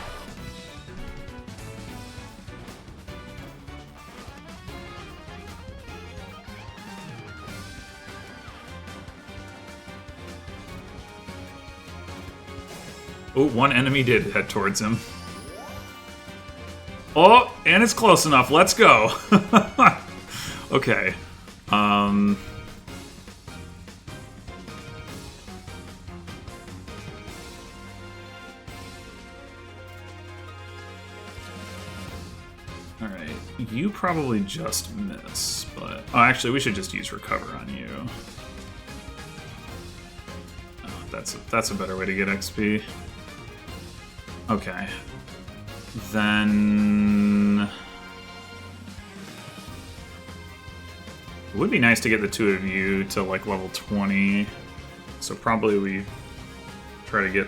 Oh, one enemy did head towards him. Oh, and it's close enough. Let's go. Okay. Alright, you probably just miss, but... Oh, actually, we should just use recover on you. Oh, that's a better way to get XP. Okay. Then... It would be nice to get the two of you to, like, level 20. So probably we try to get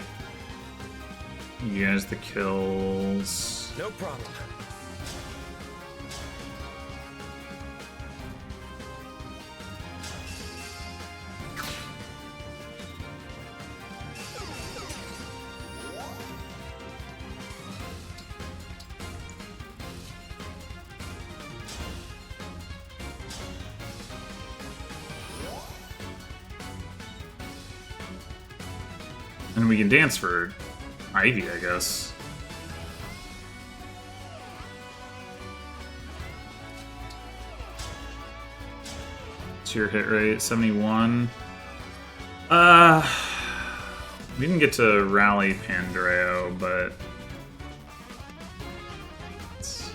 you guys the kills. No problem. And we can dance for Ivy, I guess. What's your hit rate? 71. We didn't get to rally Pandreo, but it's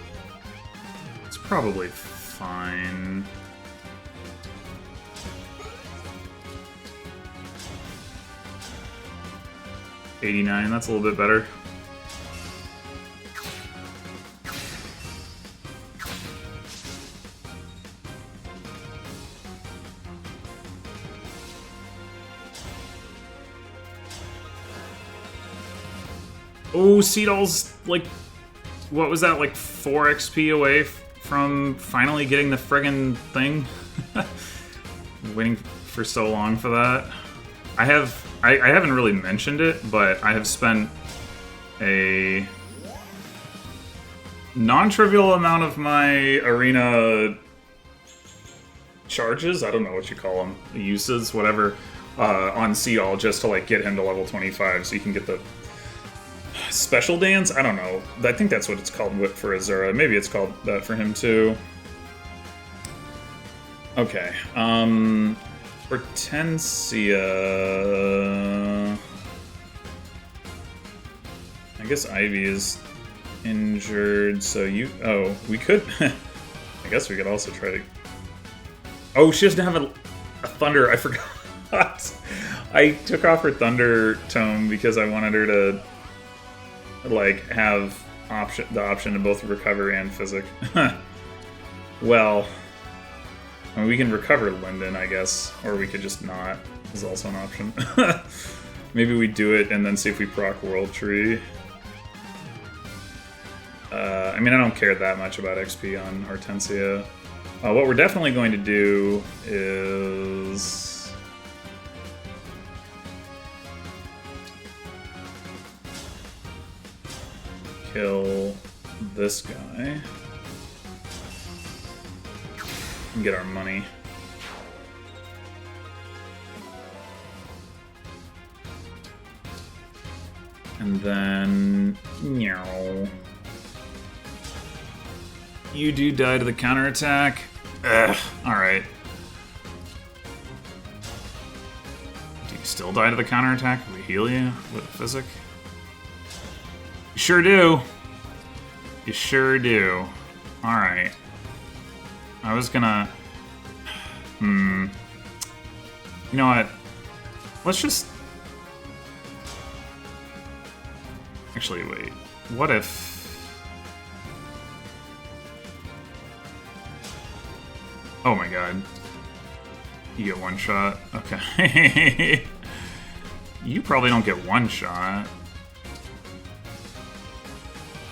probably fine. 89, that's a little bit better. Oh, Seedall's like, what was that, like 4 XP away from finally getting the friggin' thing? Waiting for so long for that. I haven't really mentioned it, but I have spent a non-trivial amount of my arena charges, I don't know what you call them, uses, whatever, on Seedall just to like get him to level 25 so you can get the special dance? I don't know. I think that's what it's called for Azura. Maybe it's called that for him too. Okay. Hortensia... I guess Ivy is injured, so you... Oh, we could... I guess we could also try to... Oh, she doesn't have a Thunder. I forgot. I took off her Thunder Tome because I wanted her to like have the option to both recover and physic. Well, I mean, we can recover Linden, I guess, or we could just not. Is also an option. Maybe we do it and then see if we proc World Tree. I mean, I don't care that much about XP on Hortensia. What we're definitely going to do is... kill this guy and get our money. And then... meow. You do die to the counterattack. Ugh, alright. Do you still die to the counterattack? We heal you with physic? You sure do. You sure do. Alright. I was gonna... You know what? Let's just... Actually, wait. What if... Oh my god. You get one shot. Okay. You probably don't get one shot.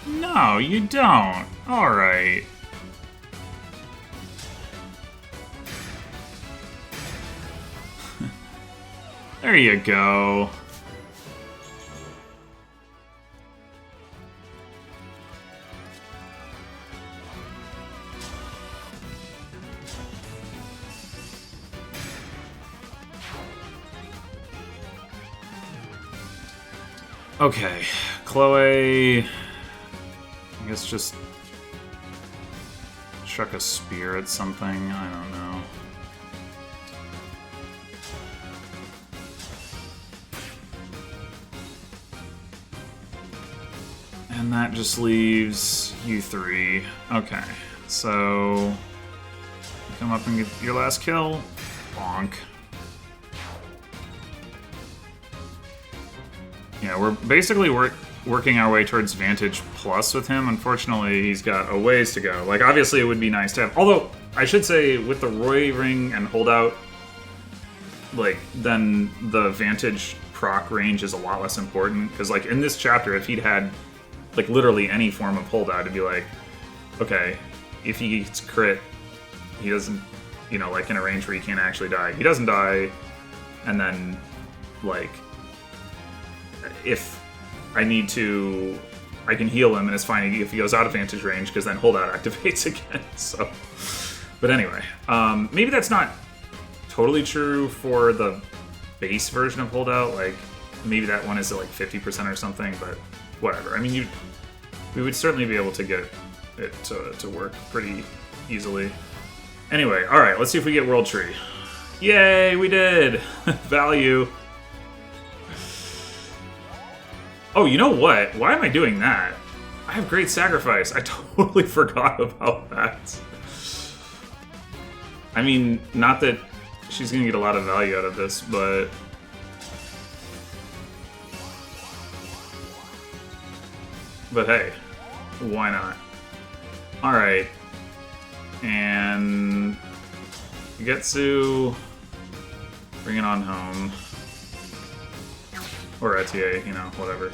No, you don't. Alright. There you go. Okay, Chloe... I guess just chuck a spear at something, I don't know. And that just leaves you three. Okay, so come up and get your last kill. Bonk. Yeah, we're basically working our way towards Vantage Plus with him. Unfortunately, he's got a ways to go. Like, obviously, it would be nice to have... Although, I should say, with the Roy Ring and Holdout, like, then the Vantage proc range is a lot less important. Because, like, in this chapter, if he'd had, like, literally any form of Holdout, it'd be like, okay, if he gets crit, he doesn't, you know, like, in a range where he can't actually die. He doesn't die, and then, like, if I need to, I can heal him, and it's fine if he goes out of Vantage range, because then Holdout activates again, so... But anyway, maybe that's not totally true for the base version of Holdout, like, maybe that one is at like 50% or something, but whatever. I mean, we would certainly be able to get it to work pretty easily. Anyway, alright, let's see if we get World Tree. Yay, we did! Value. Oh, you know what? Why am I doing that? I have Great Sacrifice. I totally forgot about that. I mean, not that she's gonna get a lot of value out of this, but... but hey, why not? Alright. And Getsu, bring it on home. Or Etier, you know, whatever.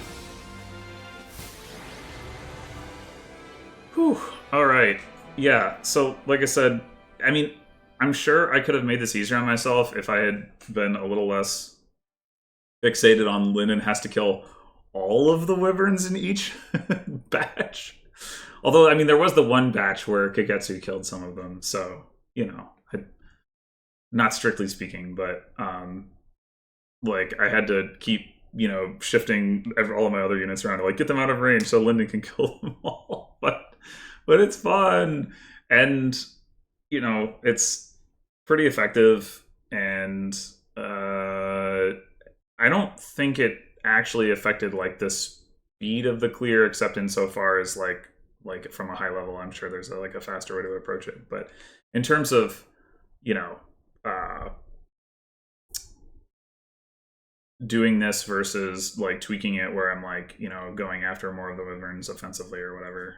Whew. Alright. Yeah, so like I said, I mean, I'm sure I could have made this easier on myself if I had been a little less fixated on Linden has to kill all of the wyverns in each batch. Although, I mean, there was the one batch where Kagetsu killed some of them, so, you know, not strictly speaking, but, like, I had to keep, you know, shifting all of my other units around to, like, get them out of range so Linden can kill them all. But it's fun, and, you know, it's pretty effective, and, I don't think it actually affected, like, the speed of the clear, except insofar as, like from a high level, I'm sure there's a faster way to approach it. But in terms of, you know, doing this versus like tweaking it where I'm like, you know, going after more of the wyverns offensively or whatever,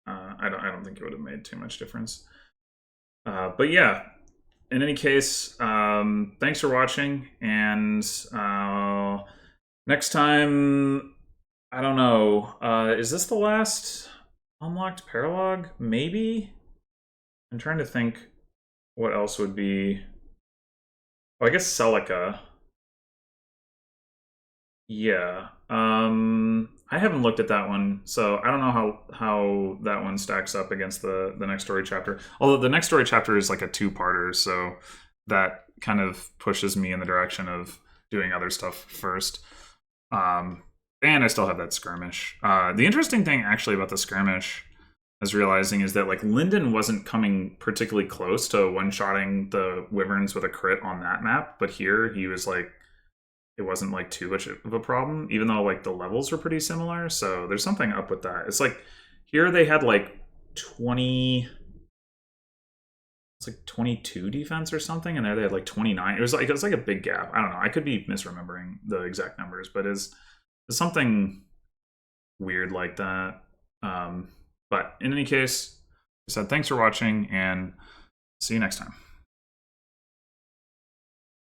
I don't think it would have made too much difference. But yeah, in any case, thanks for watching, and next time, I don't know, is this the last unlocked Paralogue? Maybe? I'm trying to think what else would be... Oh, I guess Celica. Yeah. I haven't looked at that one, so I don't know how that one stacks up against the next story chapter. Although the next story chapter is like a two-parter, so that kind of pushes me in the direction of doing other stuff first. And I still have that skirmish. The interesting thing, actually, about the skirmish, I was realizing, is that like Linden wasn't coming particularly close to one-shotting the wyverns with a crit on that map, but here he was like, it wasn't like too much of a problem, even though like the levels were pretty similar. So there's something up with that. It's like here they had like 22 defense or something, and there they had like 29. It was like a big gap. I don't know. I could be misremembering the exact numbers, but it's something weird like that. But in any case, I said thanks for watching, and see you next time.